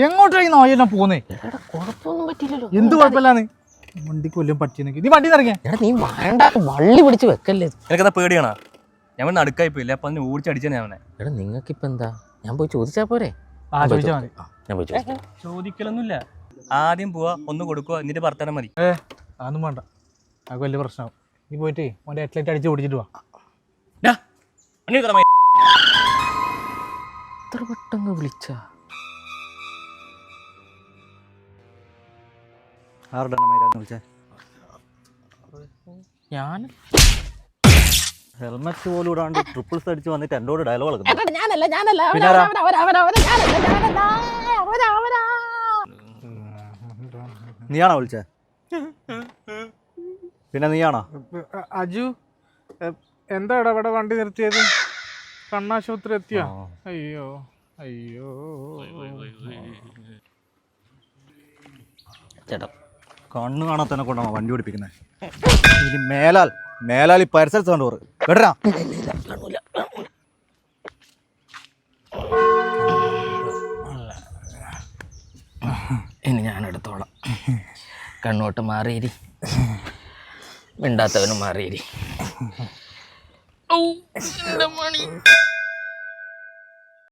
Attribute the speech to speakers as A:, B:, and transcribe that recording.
A: എങ്ങോട്ടായി നായെല്ലാം പോന്നേ?
B: കുഴപ്പമൊന്നും പറ്റില്ലല്ലോ.
A: എന്ത് കുഴപ്പമില്ലാന്ന് വണ്ടിക്ക് കൊല്ലും പറ്റി നീ വണ്ടി നിറങ്ങിയ
B: നീ വേണ്ട വള്ളി പിടിച്ച് വെക്കല്ലേ.
C: എനിക്കതാ പേടിയാണോ? ഞാൻ അടുക്കായി പോയില്ല, അപ്പൊ അതിന് ഓടിച്ചടിച്ചാ ഞാൻ.
B: എടാ നിങ്ങൾക്കിപ്പോ എന്താ, ഞാൻ പോയി ചോദിച്ചാ പോരെ?
A: ചോദിച്ചാ മതി.
B: ഞാൻ പോയി ചോദിക്കാം.
C: ചോദിക്കലൊന്നുമില്ല, ആദ്യം പോവാ, ഒന്ന് കൊടുക്കുക, എന്നിട്ട് ഭർത്താനം മതി.
A: അതൊന്നും വേണ്ട, അത് വലിയ പ്രശ്നമാവും. നീ പോയിട്ട് മോൻ്റെ ഹെഡ്ലൈറ്റ് അടിച്ച് ഓടിച്ചിട്ട് വാ.
B: എത്ര പെട്ടെന്ന് വിളിച്ച ഞാൻ
C: ഹെൽമെറ്റ് പോലും ഇടാണ്ട് ട്രിപ്പിൾസ് അടിച്ച് വന്നിട്ട് എന്നോട് ഡയലോഗ് നീയാണോ വിളിച്ചേ? പിന്നെ നീയാണോ?
A: അജു എന്താടാ ഇവിടെ വണ്ടി നിർത്തിയത്? കണ്ണാശുപത്രി എത്തിയോ? അയ്യോ അയ്യോ
B: ചേട്ടാ,
C: കണ്ണ് കാണാത്തന്നെ കൊണ്ടാണോ വണ്ടി ഓടിപ്പിക്കുന്നത്? ഇനി മേലാൽ ഈ പരിസരത്ത് കണ്ടോറ് കേട്ടാ.
B: ഇനി ഞാൻ എടുത്തോളാം. കണ്ണോട്ട് മാറിയിരി, മിണ്ടാത്തവനും മാറിയിരി.